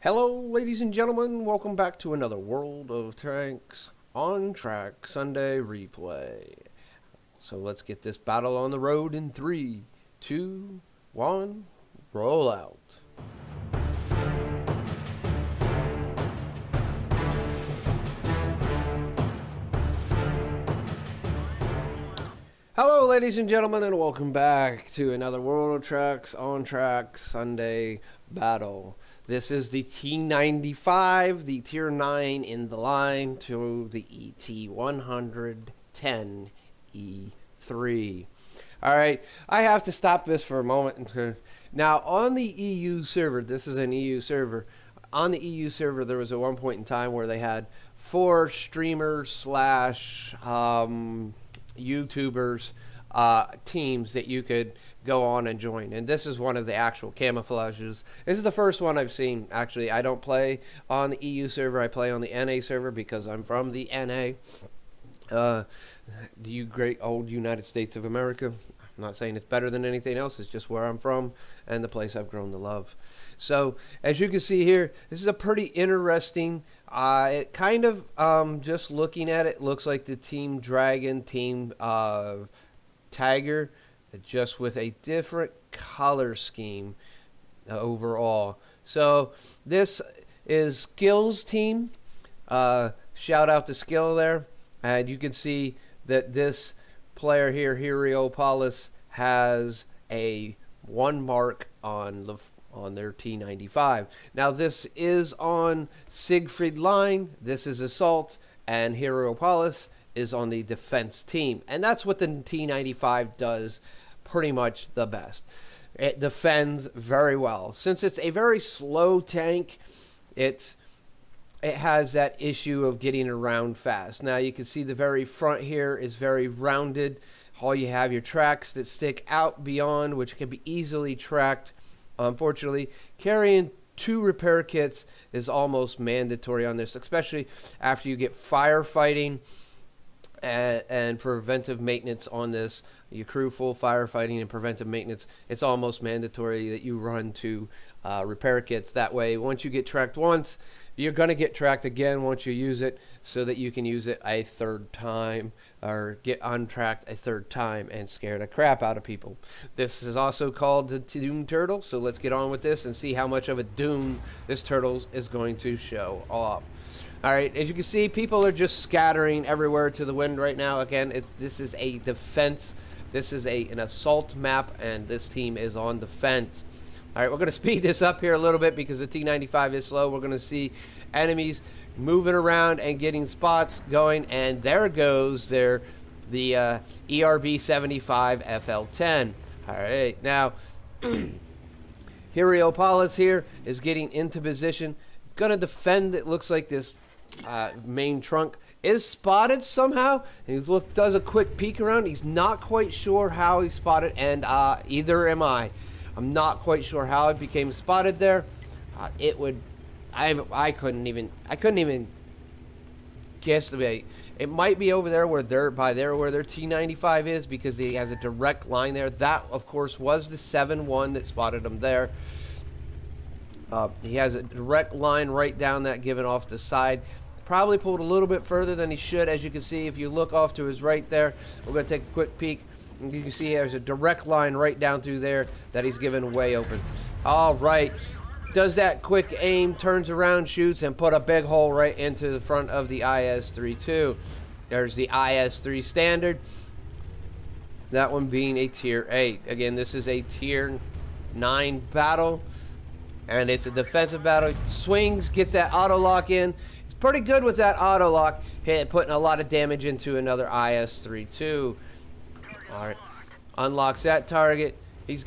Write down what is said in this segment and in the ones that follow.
Hello, ladies and gentlemen. Welcome back to another World of Tanks on Track Sunday replay. So let's get this battle on the road in 3, 2, 1, roll out. Hello, ladies and gentlemen, and welcome back to another World of Tracks on Track Sunday battle. This is the T95, the Tier 9 in the line to the ET110E3. Alright, I have to stop this for a moment. Now, on the EU server, this is an EU server. On the EU server, there was at one point in time where they had 4 streamers slash YouTubers teams that you could go on and join, and this is one of the actual camouflages. This is the first one I've seen. Actually, I don't play on the EU server, I play on the NA server because I'm from the NA, the great old United States of America. I'm not saying it's better than anything else, it's just where I'm from and the place I've grown to love. So as you can see here, this is a pretty interesting, it kind of, just looking at it, looks like the Team Dragon, Team Tiger, just with a different color scheme overall. So this is Skill's team. Shout out to Skill there. And you can see that this player here, Hierapollis, has a 1 mark on their T95. Now this is on Siegfried Line, this is Assault, and Hierapollis is on the defense team. And that's what the T95 does pretty much the best. It defends very well. Since it's a very slow tank, it has that issue of getting around fast. Now you can see the very front here is very rounded. All you have your tracks that stick out beyond, which can be easily tracked. Unfortunately, carrying 2 repair kits is almost mandatory on this, especially after you get firefighting and preventive maintenance on this. You crew full firefighting and preventive maintenance, it's almost mandatory that you run 2 repair kits. That way, once you get tracked once, you're going to get tracked again once you use it, so that you can use it a 3rd time, or get untracked a 3rd time and scare the crap out of people. This is also called the Doom Turtle, so let's get on with this and see how much of a doom this turtle is going to show off. Alright, as you can see, people are just scattering everywhere to the wind right now. Again, this is a defense. This is an assault map, and this team is on defense. Alright, we're going to speed this up here a little bit because the T95 is slow. We're going to see enemies moving around and getting spots going, and there goes the ERB-75 FL-10. Alright, now, Hierapollis here is getting into position. Going to defend, it looks like this main trunk is spotted somehow. He does a quick peek around. He's not quite sure how he spotted, and either am I. I'm not quite sure how it became spotted there. I couldn't even guesstimate. It might be over there where their T95 is, because he has a direct line there. That, of course, was the 7-1 that spotted him there. He has a direct line right down that, given off the side. Probably pulled a little bit further than he should. As you can see, if you look off to his right there, we're going to take a quick peek. You can see there's a direct line right down through there that he's given way open. All right. Does that quick aim, turns around, shoots, and put a big hole right into the front of the IS-32. There's the IS-3 standard. That one being a Tier 8. Again, this is a Tier 9 battle, and it's a defensive battle. Swings, gets that auto lock in. It's pretty good with that auto lock, putting a lot of damage into another IS-32. All right, unlocks that target. He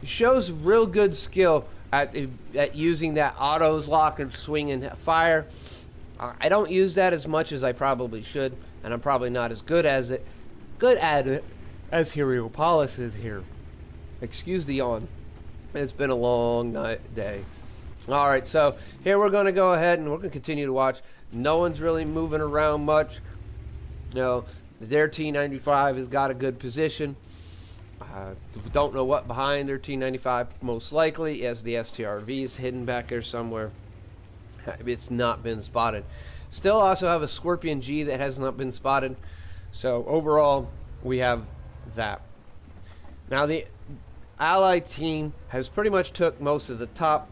shows real good skill at using that auto lock and swing and fire. I don't use that as much as I probably should, and I'm probably not as good at it as Hierapollis is here. Excuse the yawn. It's been a long day. All right, so here we're going to go ahead and we're going to continue to watch. No one's really moving around much. You know, their T95 has got a good position. Don't know what behind their T95, most likely, as the STRV is hidden back there somewhere. It's not been spotted. Still also have a Scorpion G that has not been spotted. So overall, we have that. Now the Allied team has pretty much took most of the top.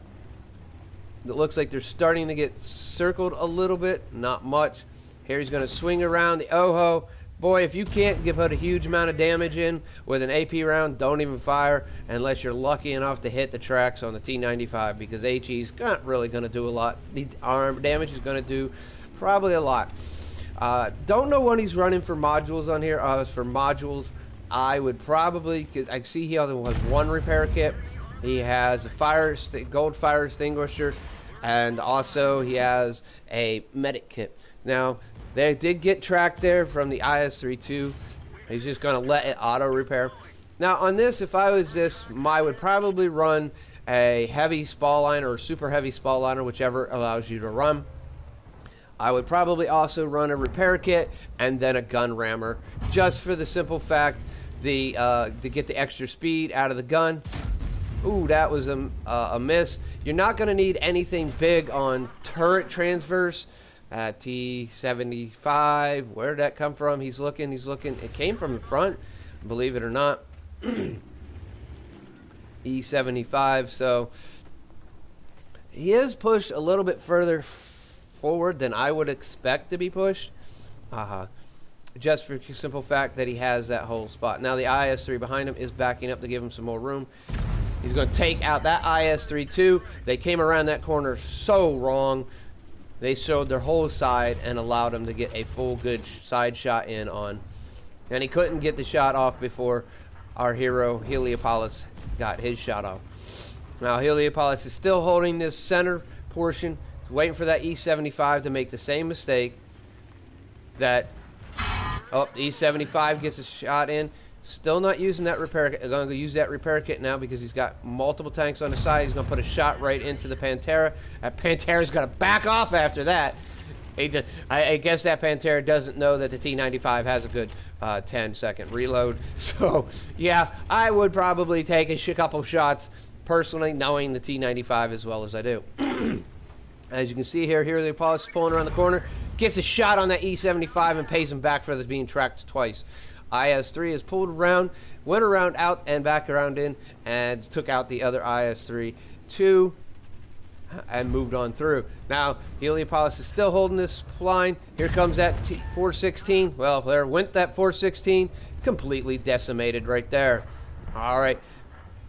It looks like they're starting to get circled a little bit, not much. Here he's going to swing around the Oho. Boy, if you can't put a huge amount of damage in with an AP round, don't even fire unless you're lucky enough to hit the tracks on the T95, because HE's not really going to do a lot. The arm damage is going to do probably a lot. Don't know when he's running for modules on here. For modules, I would probably, cause I see he only has one repair kit. He has a gold fire extinguisher, and also he has a medic kit. Now, they did get tracked there from the IS-32. He's just going to let it auto repair. Now on this, if I was this, I would probably run a heavy spall liner or super heavy spall liner, whichever allows you to run. I would probably also run a repair kit and then a gun rammer, just for the simple fact to get the extra speed out of the gun. Ooh, that was a miss. You're not going to need anything big on turret transfers. T95, where did that come from? He's looking. It came from the front, believe it or not. E75, so he is pushed a little bit further forward than I would expect to be pushed. Just for the simple fact that he has that whole spot. Now the IS-3 behind him is backing up to give him some more room. He's going to take out that IS-3 too. They came around that corner so wrong. They showed their whole side and allowed him to get a full good side shot in on. And he couldn't get the shot off before our hero, Hierapollis, got his shot off. Now, Hierapollis is still holding this center portion, waiting for that E75 to make the same mistake that, oh, E75 gets a shot in. Still not using that repair kit. I'm going to use that repair kit now because he's got multiple tanks on the side. He's going to put a shot right into the Pantera. That Pantera's going to back off after that. I guess that Pantera doesn't know that the T95 has a good 10-second reload. So, yeah, I would probably take a couple shots, personally, knowing the T95 as well as I do. As you can see here, Hierapollis is pulling around the corner. Gets a shot on that E75 and pays him back for being tracked twice. IS-3 is pulled around, went around out and back around in, and took out the other IS-3 too, and moved on through. Now, Hierapollis is still holding this line. Here comes that 416. Well, there went that 416. Completely decimated right there. All right.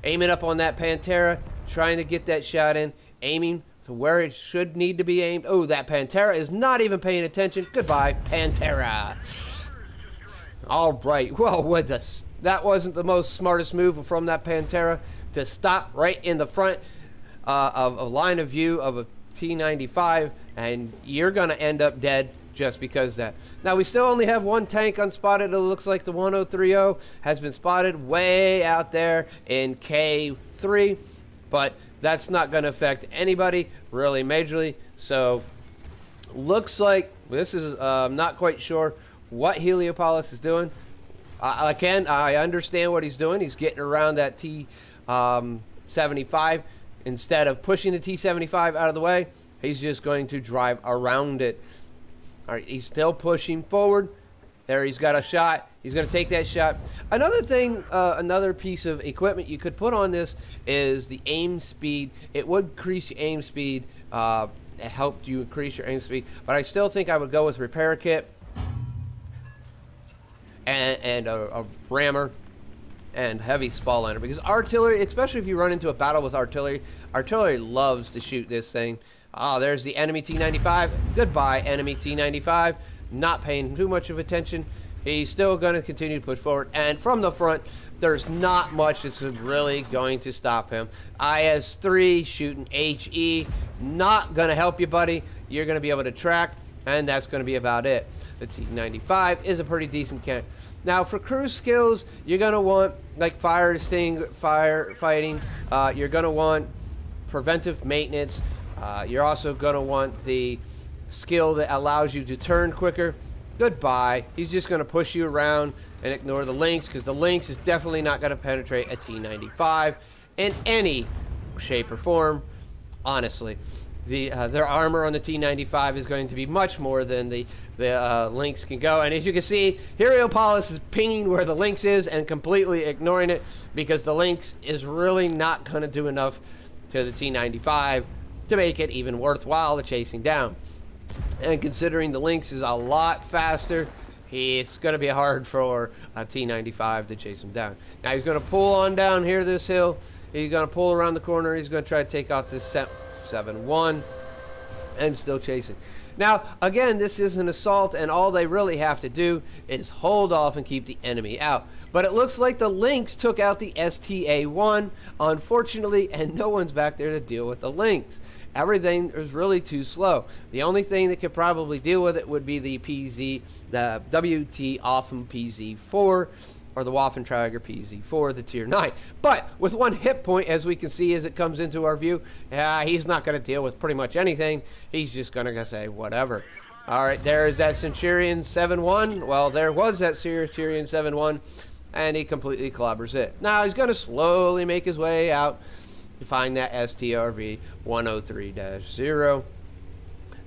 Aiming up on that Pantera, trying to get that shot in, aiming to where it should need to be aimed. Oh, that Pantera is not even paying attention. Goodbye, Pantera. All right, well, that wasn't the most smartest move from that Pantera to stop right in the front of a line of view of a T95, and you're going to end up dead just because that. Now, we still only have one tank unspotted. It looks like the 1030 has been spotted way out there in K3, but that's not going to affect anybody really majorly. So, looks like this is not quite sure what Hierapollis is doing. I understand what he's doing. He's getting around that T75. Instead of pushing the T75 out of the way, he's just going to drive around it. All right, he's still pushing forward. There, he's got a shot. He's going to take that shot. Another thing, another piece of equipment you could put on this is the aim speed. It would increase your aim speed. It helped you increase your aim speed. But I still think I would go with repair kit and a rammer and heavy spall liner, because artillery, especially if you run into a battle with artillery loves to shoot this thing. Oh, there's the enemy T95. Goodbye, enemy T95. Not paying too much of attention. He's still going to continue to push forward, and from the front, there's not much that's really going to stop him. IS-3 shooting HE, not going to help you, buddy. You're going to be able to track, and that's going to be about it. The T95 is a pretty decent can. Now, for cruise skills, you're going to want, like firefighting. You're going to want preventive maintenance. You're also going to want the skill that allows you to turn quicker. Goodbye. He's just going to push you around and ignore the Lynx, because the Lynx is definitely not going to penetrate a T95 in any shape or form. Honestly, their armor on the T95 is going to be much more than the Lynx can go. And as you can see, Hierapollis is pinging where the Lynx is and completely ignoring it, because the Lynx is really not going to do enough to the T95 to make it even worthwhile to chasing down. And considering the Lynx is a lot faster, it's going to be hard for a T95 to chase him down. Now he's going to pull on down here this hill. He's going to pull around the corner. He's going to try to take out this 7-1 and still chasing. Now, again, this is an assault, and all they really have to do is hold off and keep the enemy out. But it looks like the Lynx took out the STA-1, unfortunately, and no one's back there to deal with the Lynx. Everything is really too slow. The only thing that could probably deal with it would be the WT Waffen PZ4, or the Waffenträger PZ4, the Tier 9. But with 1 hit point, as we can see as it comes into our view, he's not going to deal with pretty much anything. He's just going to say whatever. All right, there's that Centurion 7-1. Well, there was that Centurion 7-1, and he completely clobbers it. Now he's going to slowly make his way out to find that STRV 103-0.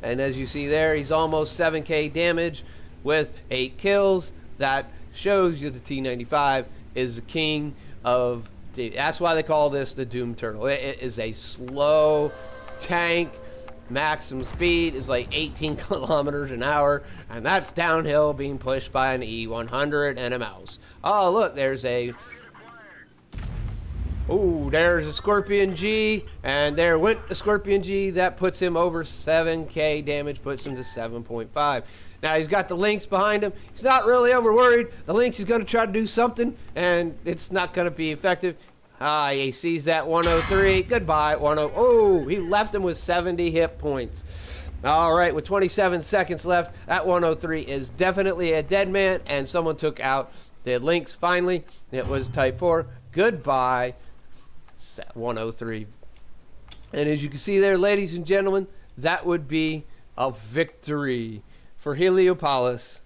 And as you see there, he's almost 7k damage with 8 kills. That shows you the T95 is the king of... That's why they call this the Doom Turtle. It is a slow tank. Maximum speed is like 18 kilometers an hour, and that's downhill being pushed by an E100 and a mouse. Oh, look, there's a... Oh, there's a Scorpion G, and there went the Scorpion G. That puts him over 7k damage, puts him to 7.5. Now he's got the Lynx behind him. He's not really over worried. The Lynx is going to try to do something, and it's not going to be effective. He sees that 103. Goodbye, 10. Oh, he left him with 70 hit points. All right, with 27 seconds left, that 103 is definitely a dead man, and someone took out the Lynx finally. It was Type 4. Goodbye, 103. And as you can see there, ladies and gentlemen, that would be a victory for Hierapollis.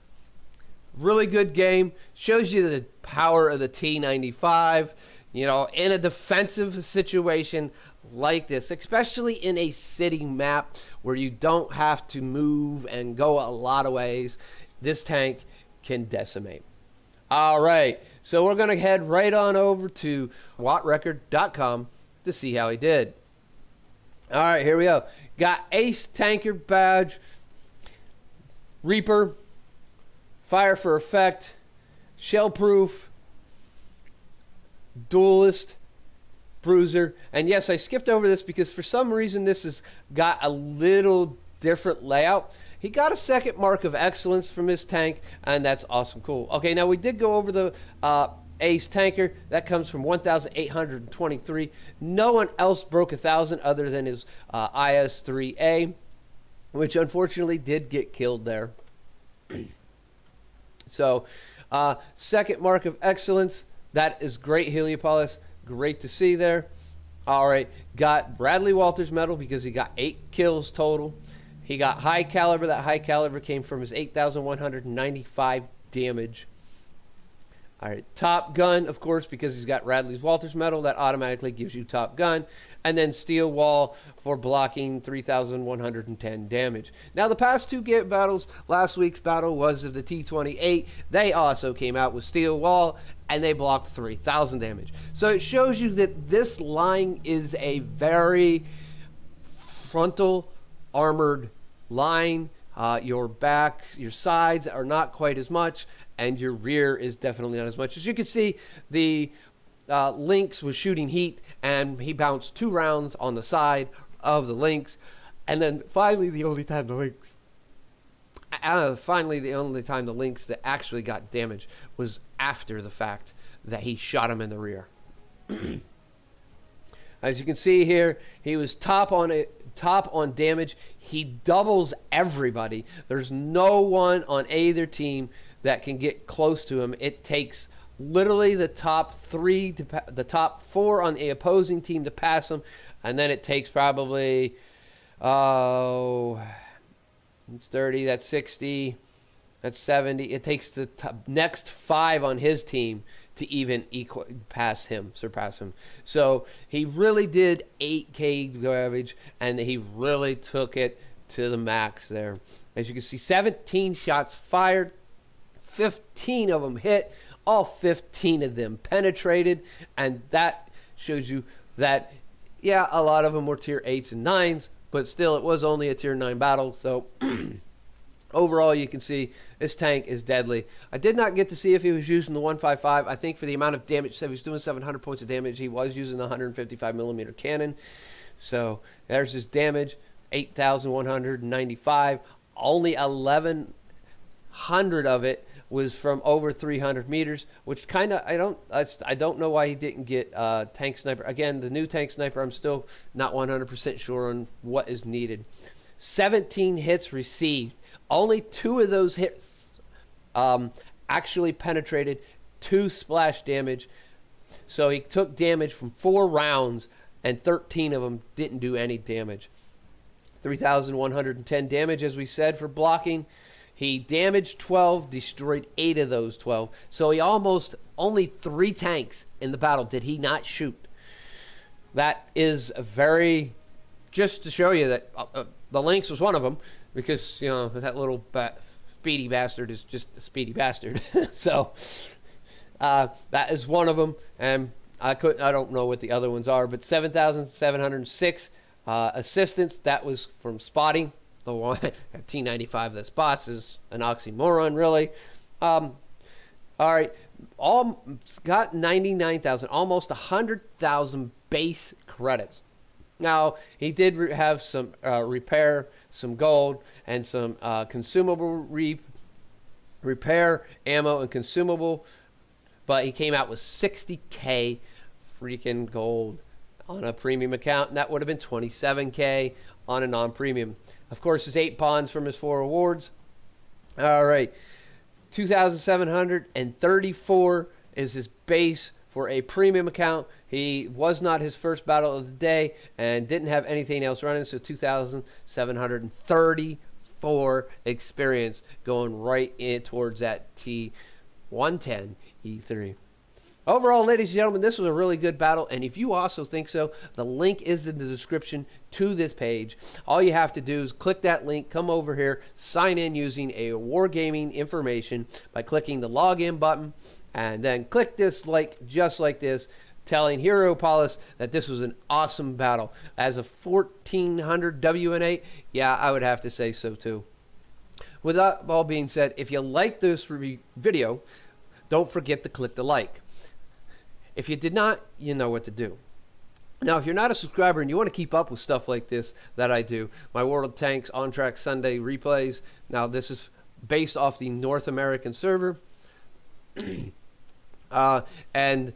Really good game. Shows you the power of the T95. You know, in a defensive situation like this, especially in a city map where you don't have to move and go a lot of ways, this tank can decimate. All right, so we're going to head right on over to wattrecord.com to see how he did. All right, here we go. Got Ace Tanker badge, Reaper, Fire for Effect, Shellproof, Duelist, Bruiser, and yes, I skipped over this because for some reason this has got a little different layout. He got a second Mark of Excellence from his tank, and that's awesome cool. Okay, now we did go over the Ace Tanker. That comes from 1,823. No one else broke 1,000 other than his IS-3A, which unfortunately did get killed there. So, second Mark of Excellence. That is great, Hierapollis. Great to see there. All right, got Radley-Walter's medal because he got 8 kills total. He got high caliber. That high caliber came from his 8,195 damage. All right, Top Gun, of course, because he's got Radley-Walter's medal. That automatically gives you Top Gun. And then Steel Wall for blocking 3,110 damage. Now, the past 2 battles, last week's battle was of the T28. They also came out with Steel Wall, and they blocked 3,000 damage. So it shows you that this line is a very frontal armored line. Your back, your sides are not quite as much, and your rear is definitely not as much. As you can see, the Lynx was shooting heat, and he bounced 2 rounds on the side of the Lynx, and then finally the only time the Lynx that actually got damage was after the fact that he shot him in the rear. As you can see here, he was top on damage. He doubles everybody. There's no one on either team that can get close to him. It takes literally the top 3 to the top 4 on the opposing team to pass him, and then it takes probably it's 30, that's 60, That's 70. It takes the next 5 on his team to even surpass him. So he really did 8K damage, and he really took it to the max there. As you can see, 17 shots fired, 15 of them hit, all 15 of them penetrated, and that shows you that, yeah, a lot of them were tier 8s and 9s, but still it was only a tier 9 battle. So overall, you can see this tank is deadly. I did not get to see if he was using the 155. I think for the amount of damage, so he was doing 700 points of damage, he was using the 155 millimeter cannon. So there's his damage, 8,195. Only 1,100 of it was from over 300 meters, which kind of, I don't know why he didn't get tank sniper. Again, the new tank sniper, I'm still not 100% sure on what is needed. 17 hits received. Only 2 of those hits actually penetrated 2 splash damage. So he took damage from 4 rounds, and 13 of them didn't do any damage. 3,110 damage, as we said, for blocking. He damaged 12, destroyed 8 of those 12. So he almost, only 3 tanks in the battle did he not shoot. That is a very, just to show you that the Lynx was one of them, because, you know, that little speedy bastard is just a speedy bastard. So that is one of them, and I don't know what the other ones are, but 7,706 assistance. That was from spotting. The one at T95 that spots is an oxymoron, really. All right, got 99,000, almost 100,000 base credits. Now, he did have some repair, some gold, and some consumable repair, ammo, and consumable, but he came out with 60K freaking gold on a premium account, and that would have been 27K on a non-premium. Of course, his 8 pawns from his 4 awards. All right, 2,734 is his base for a premium account. He was not his first battle of the day and didn't have anything else running, so 2,734 experience going right in towards that T110 E3. Overall, ladies and gentlemen, this was a really good battle, and if you also think so, the link is in the description to this page. All you have to do is click that link, come over here, sign in using a Wargaming information by clicking the login button, and then click this like just like this, telling Hierapollis that this was an awesome battle. As a 1400 WN8, yeah, I would have to say so too. With that all being said, if you like this video, don't forget to click the like. If you did not, you know what to do. Now, if you're not a subscriber and you want to keep up with stuff like this that I do, my World of Tanks On Track Sunday replays. Now, this is based off the North American server. And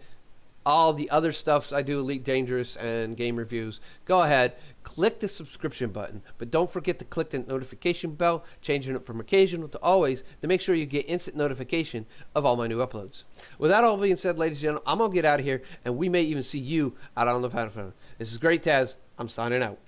all the other stuff I do, Elite Dangerous and game reviews. Go ahead, click the subscription button, but don't forget to click the notification bell, changing it from occasional to always, to make sure you get instant notification of all my new uploads. With that all being said, ladies and gentlemen, I'm going to get out of here, and we may even see you out on the battlefield. This is Great Taz. I'm signing out.